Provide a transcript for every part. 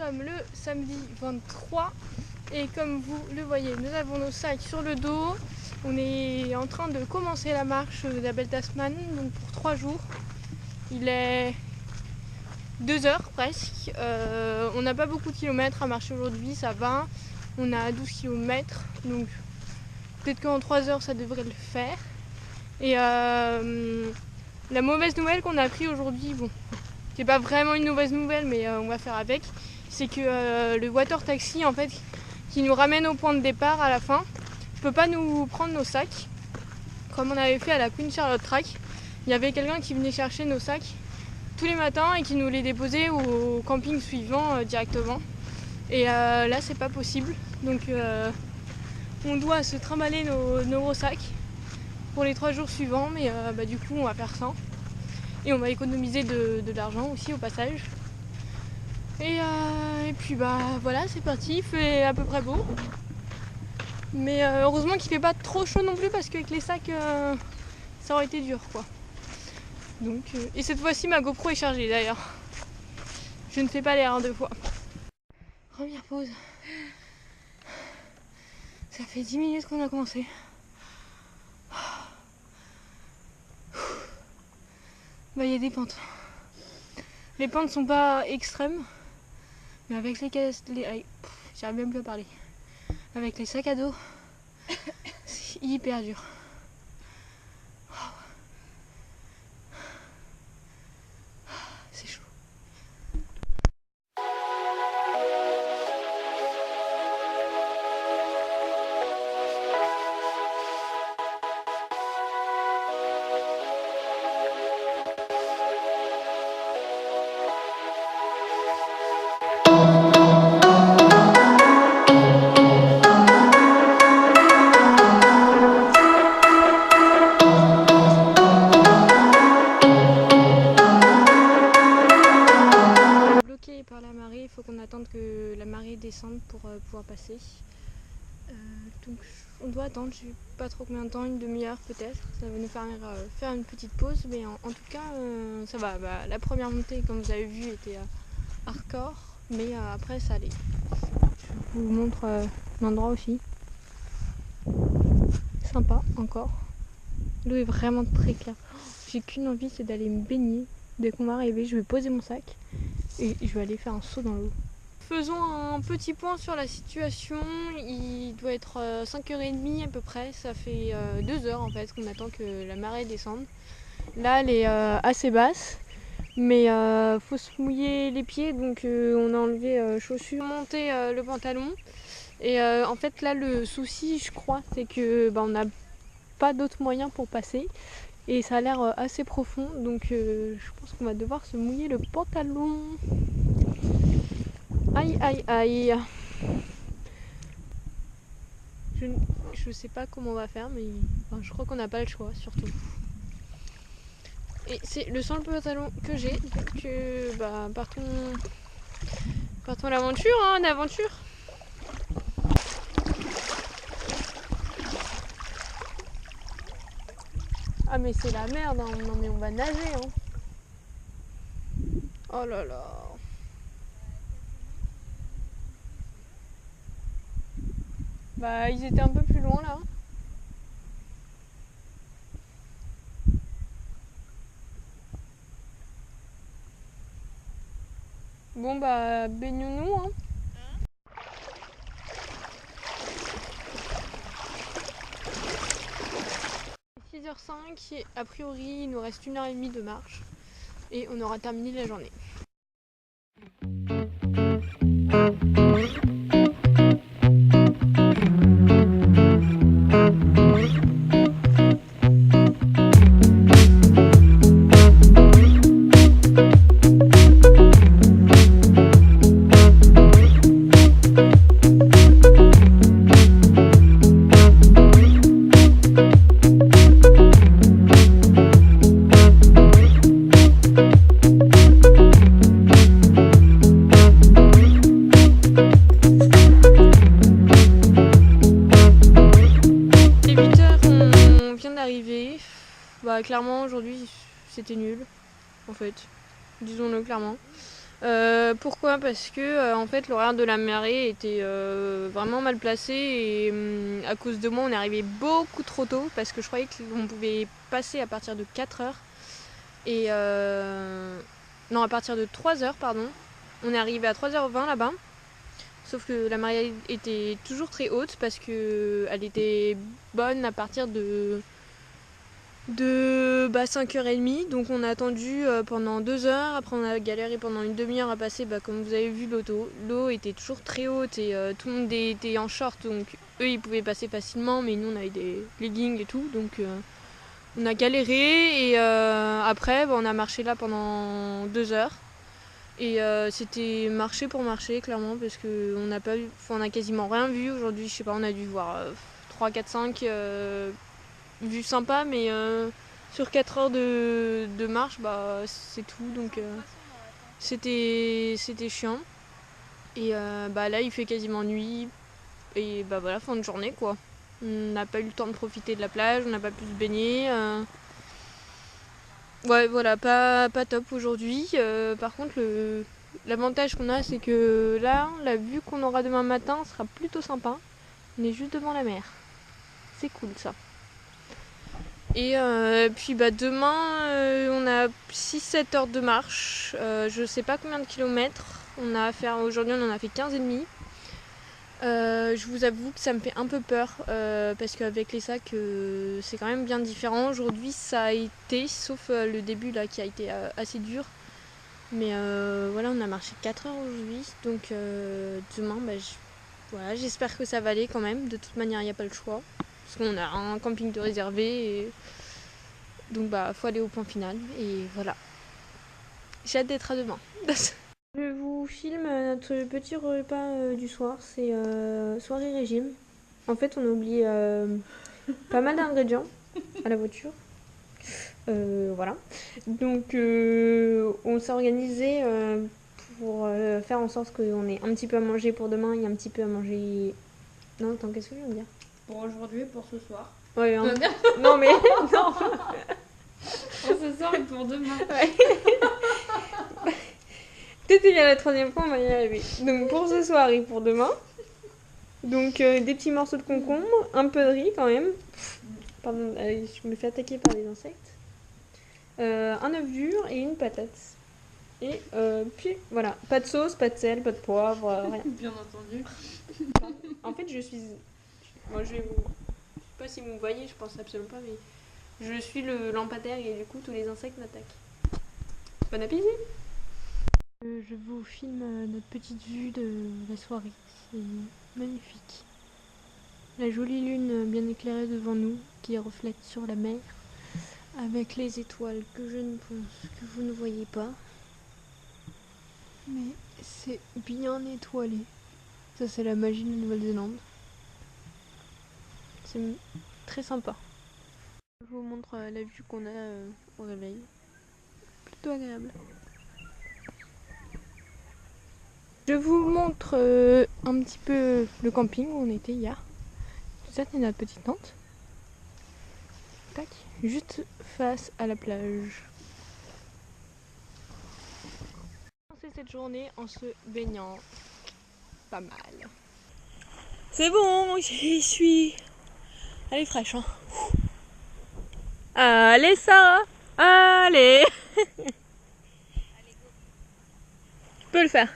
sommes le samedi 23 et comme vous le voyez, nous avons nos sacs sur le dos. On est en train de commencer la marche de la Belle Tasman, donc pour 3 jours. Il est 2 heures presque. On n'a pas beaucoup de kilomètres à marcher aujourd'hui, ça va. On a 12 km, donc peut-être qu'en 3 heures ça devrait le faire. Et la mauvaise nouvelle qu'on a appris aujourd'hui, bon, c'est pas vraiment une mauvaise nouvelle, mais on va faire avec, c'est que le water taxi en fait, qui nous ramène au point de départ à la fin, peut pas nous prendre nos sacs, comme on avait fait à la Queen Charlotte Track. Il y avait quelqu'un qui venait chercher nos sacs tous les matins et qui nous les déposait au camping suivant directement. Et là c'est pas possible, donc on doit se trimballer nos gros sacs pour les 3 jours suivants, mais du coup on va faire ça. Et on va économiser de l'argent aussi au passage. Et puis voilà, c'est parti, il fait à peu près beau. Mais heureusement qu'il fait pas trop chaud non plus parce qu'avec les sacs ça aurait été dur quoi. Donc, et cette fois-ci ma GoPro est chargée d'ailleurs. Je ne fais pas l'erreur 2 fois. Première pause. Ça fait 10 minutes qu'on a commencé. Il y a des pentes. Les pentes sont pas extrêmes, mais avec j'arrive même plus à parler. Avec les sacs à dos, c'est hyper dur. C'est chaud. Par la marée, il faut qu'on attende que la marée descende pour pouvoir passer. Donc on doit attendre, je sais pas trop combien de temps, une demi-heure peut-être. Ça va nous faire une petite pause, mais en tout cas ça va. La première montée, comme vous avez vu, était hardcore, mais après ça allait. Je vous montre l'endroit aussi. Sympa encore. L'eau est vraiment très claire. J'ai qu'une envie, c'est d'aller me baigner. Dès qu'on va arriver, je vais poser mon sac et je vais aller faire un saut dans l'eau. Faisons un petit point sur la situation. Il doit être 5h30 à peu près. Ça fait 2 heures en fait qu'on attend que la marée descende. Là elle est assez basse, mais faut se mouiller les pieds, donc on a enlevé chaussures, monté le pantalon. Et en fait là le souci je crois c'est que on n'a pas d'autre moyen pour passer. Et ça a l'air assez profond, donc je pense qu'on va devoir se mouiller le pantalon. Aïe aïe aïe. Je sais pas comment on va faire, mais je crois qu'on n'a pas le choix surtout. Et c'est le seul pantalon que j'ai, donc partons à l'aventure, hein, d'aventure. Ah mais c'est la merde, hein. Non mais on va nager hein. Oh là là. Ils étaient un peu plus loin là. Bon baignons-nous hein. 6h05 et a priori il nous reste 1h30 de marche et on aura terminé la journée. Clairement aujourd'hui c'était nul en fait, disons-le clairement. Pourquoi? Parce que en fait l'horaire de la marée était vraiment mal placé et à cause de moi on est arrivé beaucoup trop tôt parce que je croyais qu'on pouvait passer à partir de 4 heures et non, à partir de 3 heures pardon. On est arrivé à 3h20 là-bas. Sauf que la marée était toujours très haute parce que elle était bonne à partir de 5h30, donc on a attendu pendant 2 heures, après on a galéré pendant une demi-heure à passer, comme vous avez vu l'eau était toujours très haute et tout le monde était en short, donc eux ils pouvaient passer facilement, mais nous on avait des leggings et tout, donc on a galéré et après on a marché là pendant 2 heures et c'était marcher pour marcher clairement parce qu'on n'a pas on a quasiment rien vu aujourd'hui, je sais pas, on a dû voir 3, 4, 5 vues sympas, mais sur 4 heures de marche, c'est tout, donc c'était chiant. Et là, il fait quasiment nuit, et voilà, fin de journée, quoi. On n'a pas eu le temps de profiter de la plage, on n'a pas pu se baigner. Ouais, voilà, pas top aujourd'hui. Par contre, l'avantage qu'on a, c'est que là, la vue qu'on aura demain matin sera plutôt sympa. On est juste devant la mer. C'est cool, ça. Et puis demain, on a 6-7 heures de marche. Je sais pas combien de kilomètres on a à faire. Aujourd'hui, on en a fait 15,5. Je vous avoue que ça me fait un peu peur parce qu'avec les sacs, c'est quand même bien différent. Aujourd'hui, ça a été, sauf le début là qui a été assez dur. Mais voilà, on a marché 4 heures aujourd'hui. Donc demain, voilà, j'espère que ça va aller quand même. De toute manière, il n'y a pas le choix. Parce qu'on a un camping de réservé. Et donc faut aller au point final et voilà. J'ai hâte d'être à demain. Je vous filme notre petit repas du soir, c'est soirée régime. En fait on a oublié pas mal d'ingrédients à la voiture. Voilà. Donc on s'est organisé pour faire en sorte qu'on ait un petit peu à manger pour demain et un petit peu à manger... Non attends, qu'est-ce que je viens de dire? Pour aujourd'hui et pour ce soir. Ouais, hein. Non mais... non. Pour ce soir et pour demain. Ouais. Peut-être qu'il y a la troisième fois, on va y arriver. Donc pour ce soir et pour demain. Donc des petits morceaux de concombre, un peu de riz quand même. Pardon, je me fais attaquer par les insectes. Un œuf dur et une patate. Et puis voilà, pas de sauce, pas de sel, pas de poivre, rien. Bien entendu. En fait, je suis... Moi, je vais vous... Je sais pas si vous me voyez, je pense absolument pas, mais... Je suis le lampadaire et du coup, tous les insectes m'attaquent. Bon appétit! Je vous filme notre petite vue de la soirée. C'est magnifique. La jolie lune bien éclairée devant nous qui reflète sur la mer avec les étoiles que je ne pense que vous ne voyez pas. Mais c'est bien étoilé. Ça c'est la magie de la Nouvelle-Zélande. C'est très sympa. Je vous montre la vue qu'on a au réveil. Plutôt agréable. Je vous montre un petit peu le camping où on était hier. Ça c'est notre petite tente. Tac, juste face à la plage. On commence cette journée en se baignant. Pas mal. C'est bon, j'y suis. Elle est fraîche, hein. Allez Sarah, allez. Tu peux le faire.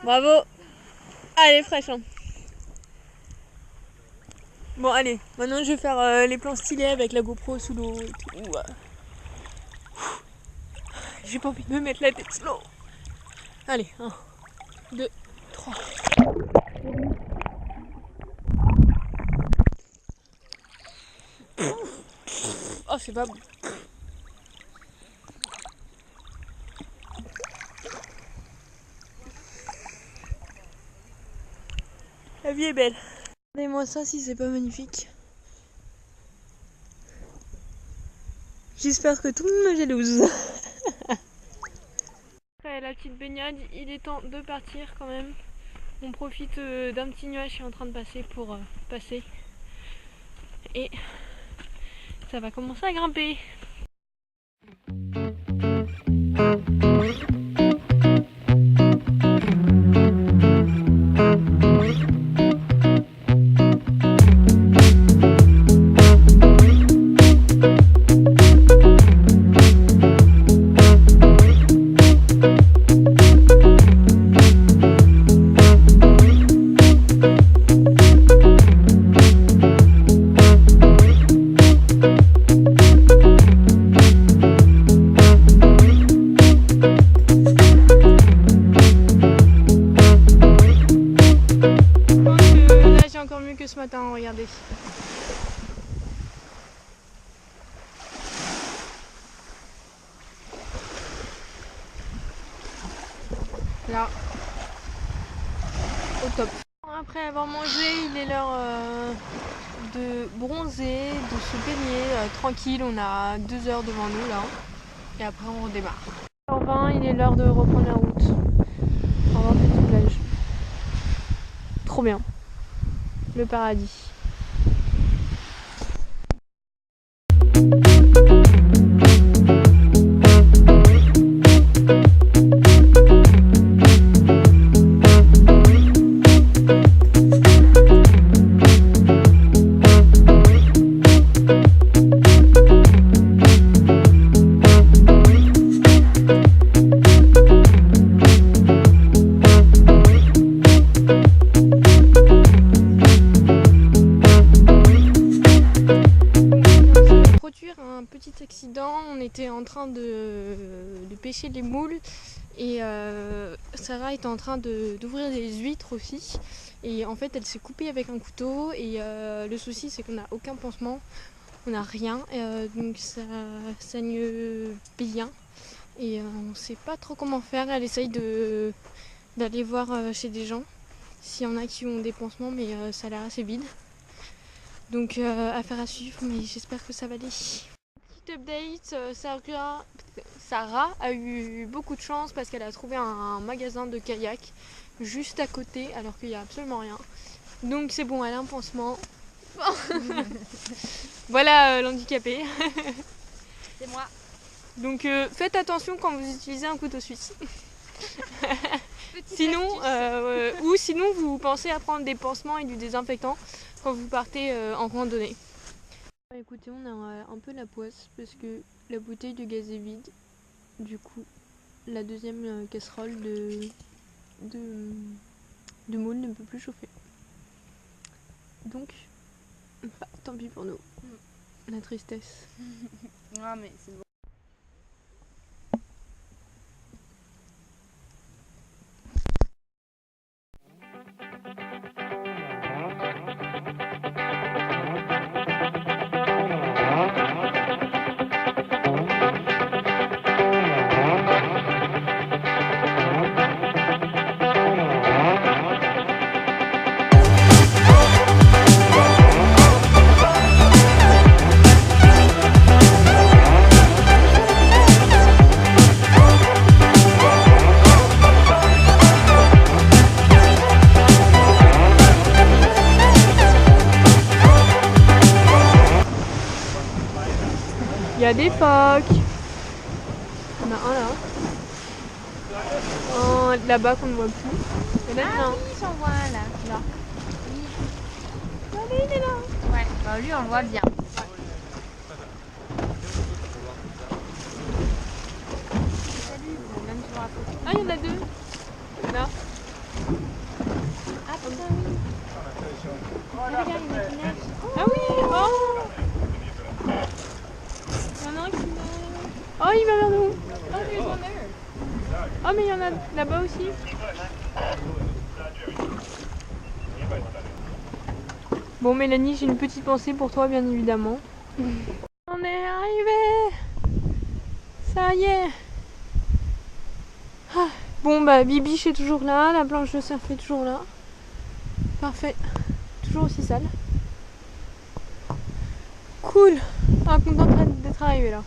Bravo. Elle est fraîche, hein. Bon allez, maintenant je vais faire les plans stylés avec la GoPro sous l'eau et tout. J'ai pas envie de me mettre la tête sous l'eau. Allez, 1, 2, 3. Oh c'est pas bon. La vie est belle. Regardez-moi ça si c'est pas magnifique. J'espère que tout le monde est jalouse. Après la petite baignade, il est temps de partir quand même. On profite d'un petit nuage qui est en train de passer pour passer. Et ça va commencer à grimper. Là j'ai encore mieux que ce matin, regardez. Là, au top. Après avoir mangé, il est l'heure de bronzer, de se baigner tranquille. On a 2 heures devant nous là. Et après on redémarre. 20h20, il est l'heure de reprendre la route. Au revoir petit village. Trop bien. Le paradis. Accident, on était en train de pêcher les moules et Sarah était en train d'ouvrir des huîtres aussi et en fait elle s'est coupée avec un couteau et le souci c'est qu'on n'a aucun pansement, on n'a rien donc ça saigne bien et on sait pas trop comment faire. Elle essaye d'aller voir chez des gens s'il y en a qui ont des pansements mais ça a l'air assez vide donc affaire à suivre mais j'espère que ça va aller. Update, Sarah a eu beaucoup de chance parce qu'elle a trouvé un magasin de kayak juste à côté alors qu'il n'y a absolument rien. Donc c'est bon, elle a un pansement. Voilà l'handicapé. C'est moi. Donc faites attention quand vous utilisez un couteau suisse. Sinon, ou sinon vous pensez à prendre des pansements et du désinfectant quand vous partez en randonnée. Écoutez, on a un peu la poisse parce que la bouteille de gaz est vide. Du coup, la deuxième casserole de moule ne peut plus chauffer. Donc, bah, tant pis pour nous. La tristesse. Ah mais c'est bon. Il y a des phoques. Il y en a un là. Un là-bas qu'on ne voit plus. Il y en a plein. Oui, j'en vois un là. Là. Oui. Allez, il est là. Ouais, bah, lui on le voit bien. Salut, même sur la photo. Ah, il y en a 2. Là. Ah putain oui. Regarde, il y a qui neige. Ah oui. Oh. Il y en a un qui nage. Oh, il va vers nous. Oh, mais il y en a là-bas aussi. Bon, Mélanie, j'ai une petite pensée pour toi, bien évidemment. On est arrivé. Ça y est. Ah. Bon, bah, Bibiche est toujours là. La planche de surf est toujours là. Parfait. Toujours aussi sale. Cool. Ah, contente d'être arrivée là.